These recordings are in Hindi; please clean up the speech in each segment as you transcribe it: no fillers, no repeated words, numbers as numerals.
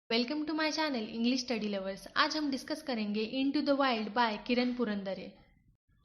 Welcome to my channel English study lovers. आज हम डिस्कस करेंगे into the wild by Kiran Purandare.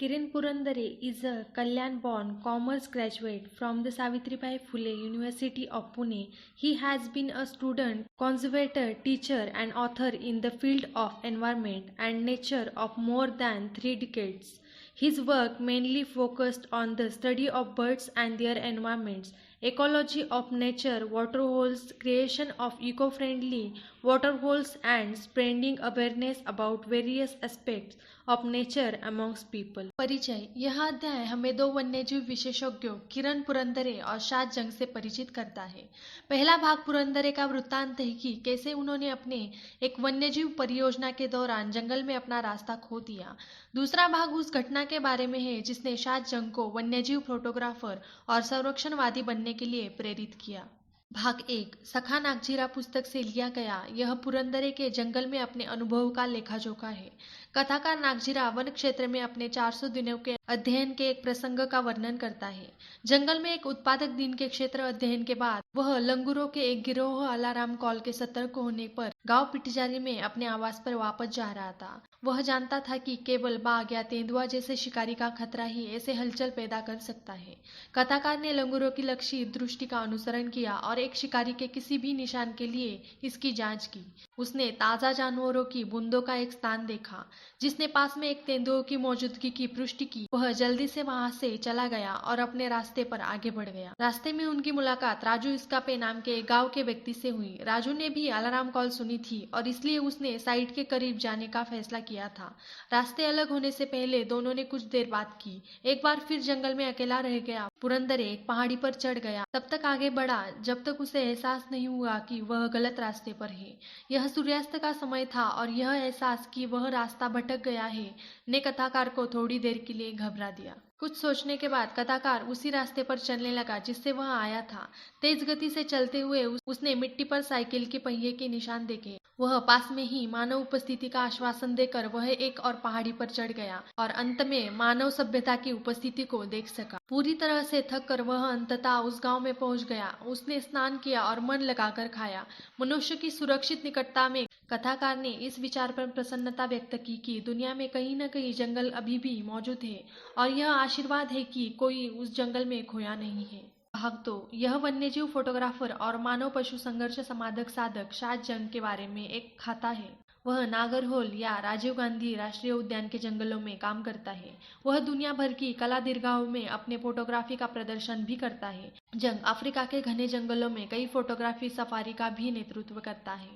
Kiran Purandare is a Kalyan-born commerce graduate from the Savitribai Phule University of Pune. He has been a student, conservator, teacher and author in the field of environment and nature of more than 3 decades. His work mainly focused on the study of birds and their environments, ecology of nature, waterholes, creation of eco-friendly waterholes and spreading awareness about various aspects of nature amongst people. परिचय। यह अध्याय हमें दो वन्यजीव विशेषज्ञों किरण पुरंदरे और शाद जंग से परिचित करता है। पहला भाग पुरंदरे का वृत्तांत है कि कैसे उन्होंने अपने एक वन्यजीव परियोजना के दौरान जंगल में अपना रास्ता खो दिया। दूसरा भाग उस घटना के बारे में है जिसने शाद जंग को वन्यजीव फोटोग्राफर और संरक्षणवादी बनने के लिए प्रेरित किया। भाग 1 सखा नागजीरा पुस्तक से लिया गया। यह पुरंदरे के जंगल में अपने अनुभव का लेखाजोखा है। कथाकार नागजीरा वन क्षेत्र में अपने 400 दिनों के अध्ययन के एक प्रसंग का वर्णन करता है। जंगल में एक उत्पादक दिन के क्षेत्र अध्ययन के बाद वह लंगूरों के एक गिरोह अलार्म कॉल के सतर्क होने पर गांव पिटजारी में अपने आवास पर वापस जा रहा था। वह जानता था कि केवल बाघ या तेंदुआ जैसे शिकारी का खतरा ही ऐसे हलचल पैदा कर सकता है। कथाकार ने लंगूरों की लक्षित दृष्टि का अनुसरण किया और एक शिकारी के किसी भी निशान के लिए इसकी जांच की। उसने ताजा जानवरों की बूंदों का एक स्थान देखा जिसने पास में एक तेंदुओं की मौजूदगी की पुष्टि की। वह जल्दी से वहां से चला गया और अपने रास्ते पर आगे बढ़ गया। रास्ते में उनकी मुलाकात राजू इस्कापे नाम के गांव के व्यक्ति से हुई। राजू ने भी अलार्म कॉल सुनी थी और इसलिए उसने साइट के करीब जाने का फैसला किया था। रास्ते अलग होने से पहले दोनों ने कुछ देर बात की। एक बार फिर जंगल में अकेला रह गया। पुरंदरे एक पहाड़ी पर चढ़ गया, तब तक आगे बढ़ा जब तक उसे एहसास नहीं हुआ कि वह गलत रास्ते पर है। यह सूर्यास्त का समय था और यह एहसास कि वह रास्ता भटक गया है ने कथाकार को थोड़ी देर के लिए घबरा दिया। कुछ सोचने के बाद कथाकार उसी रास्ते पर चलने लगा जिससे वह आया था। तेज गति से चलते हुए उसने मिट्टी पर साइकिल के पहिए के निशान देखे। वह पास में ही मानव उपस्थिति का आश्वासन देकर वह एक और पहाड़ी पर चढ़ गया और अंत में मानव सभ्यता की उपस्थिति को देख सका। पूरी तरह से थक कर वह अंततः उस गांव में पहुंच गया। उसने स्नान किया और मन लगाकर खाया। मनुष्य की सुरक्षित निकटता में कथाकार ने इस विचार पर प्रसन्नता व्यक्त की कि दुनिया में कहीं न कहीं जंगल अभी भी मौजूद है और यह आशीर्वाद है कि कोई उस जंगल में खोया नहीं है। भाग 2 यह वन्यजीव फोटोग्राफर और मानव पशु संघर्ष समाधक साधक शाद जंग के बारे में एक खाता है। वह नागरहोल या राजीव गांधी राष्ट्रीय उद्यान के जंगलों में काम करता है। वह दुनिया भर की कला दीर्घाओं में अपने फोटोग्राफी का प्रदर्शन भी करता है। जंग अफ्रीका के घने जंगलों में कई फोटोग्राफी सफारी का भी नेतृत्व करता है।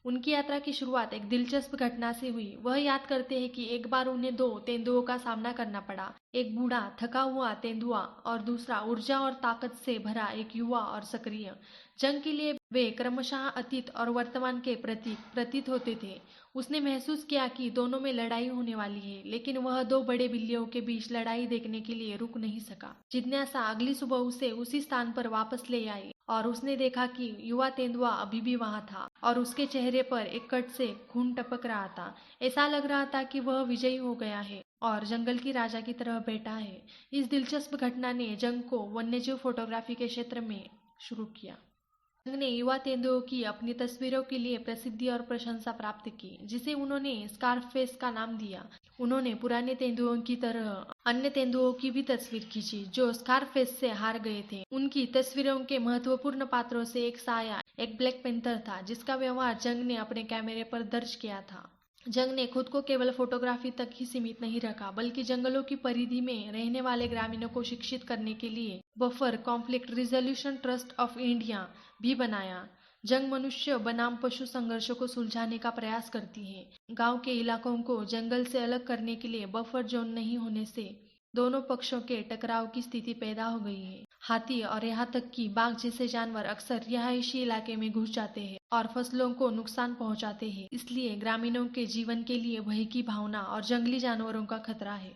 उनकी यात्रा की शुरुआत एक दिलचस्प घटना से हुई। वह याद करते हैं कि एक बार उन्हें 2 तेंदुओं का सामना करना पड़ा, एक बूढ़ा थका हुआ तेंदुआ और दूसरा ऊर्जा और ताकत से भरा एक युवा और सक्रिय। जंग के लिए वे क्रमशः अतीत और वर्तमान के प्रतीत होते थे। उसने महसूस किया कि दोनों में लड़ाई होने वाली है, लेकिन वह 2 बड़े बिल्लियों के बीच लड़ाई देखने के लिए रुक नहीं सका। जिज्ञासा अगली सुबह उसे उसी स्थान पर वापस ले आई और उसने देखा कि युवा तेंदुआ अभी भी वहां था और उसके चेहरे पर एक कट से खून टपक रहा था। ऐसा लग रहा था कि वह विजयी हो गया है और जंगल की राजा की तरह बैठा है। इस दिलचस्प घटना ने जंग को वन्यजीव फोटोग्राफी के क्षेत्र में शुरू किया। जंग ने युवा तेंदुओं की अपनी तस्वीरों के लिए प्रसिद्धि और प्रशंसा प्राप्त की, जिसे उन्होंने स्कारफेस का नाम दिया। उन्होंने पुराने तेंदुओं की तरह अन्य तेंदुओं की भी तस्वीर खींची जो स्कारफेस से हार गए थे। उनकी तस्वीरों के महत्वपूर्ण पात्रों से एक साया, एक ब्लैक पैंथर था जिसका व्यवहार जंग ने अपने कैमरे पर दर्ज किया था। जंग ने खुद को केवल फोटोग्राफी तक ही सीमित नहीं रखा, बल्कि जंगलों की परिधि में रहने वाले ग्रामीणों को शिक्षित करने के लिए buffer conflict resolution trust of India भी बनाया। जंग मनुष्य बनाम पशु संघर्ष को सुलझाने का प्रयास करती है। गांव के इलाकों को जंगल से अलग करने के लिए बफर जोन नहीं होने से दोनों पक्षों के टकराव की स्थिति पैदा हो गई है। हाथी और यहाँ तक कि बाघ जैसे जानवर अक्सर रिहायशी इलाके में घुस जाते हैं और फसलों को नुकसान पहुंचाते हैं। इसलिए ग्रामीणों के जीवन के लिए भय की भावना और जंगली जानवरों का खतरा है।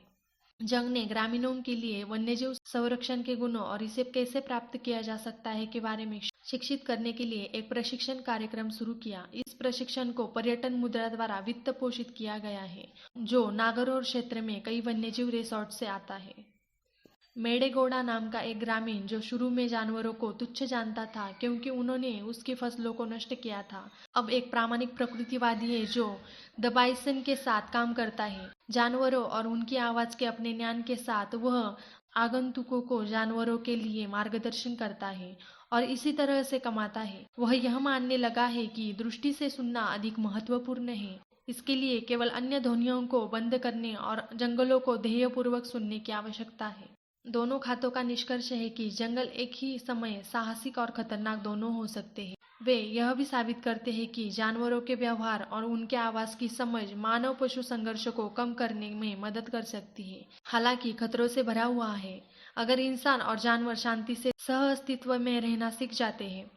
जंग ने ग्रामीणों के लिए वन्यजीव संरक्षण के गुणों और इसे कैसे प्राप्त किया जा सकता है के बारे में शिक्षित करने के लिए एक प्रशिक्षण कार्यक्रम शुरू किया। इस प्रशिक्षण को पर्यटन मुद्रा द्वारा वित्त पोषित किया गया है, जो नागरहोल क्षेत्र में कई वन्यजीव रिसोर्ट से आता है। मेडेगोडा नाम का एक ग्रामीण जो शुरू में जानवरों को तुच्छ जानता था क्योंकि उन्होंने उसकी फसलों को नष्ट किया था, अब एक प्रामाणिक प्रकृतिवादी है जो द बाइसन के साथ काम करता है। जानवरों और उनकी आवाज के अपने ज्ञान के साथ वह आगंतुकों को जानवरों के लिए मार्गदर्शन करता है और इसी तरह से कमाता है। वह यह मानने लगा है कि दृष्टि से सुनना अधिक महत्वपूर्ण है। इसके लिए केवल अन्य ध्वनियों को बंद करने और जंगलों को ध्येयपूर्वक सुनने की आवश्यकता है। दोनों खातों का निष्कर्ष है कि जंगल एक ही समय साहसिक और खतरनाक दोनों हो सकते हैं। वे यह भी साबित करते हैं कि जानवरों के व्यवहार और उनके आवाज की समझ मानव पशु संघर्ष को कम करने में मदद कर सकती है, हालांकि खतरों से भरा हुआ है। अगर इंसान और जानवर शांति से सह अस्तित्व में रहना सीख जाते हैं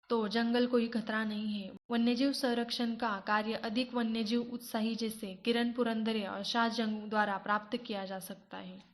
तो जंगल कोई खतरा नहीं है। वन्यजीव संरक्षण का कार्य अधिक वन्यजीव उत्साही जैसे किरण पुरंदरे और शाह जंग द्वारा प्राप्त किया जा सकता है।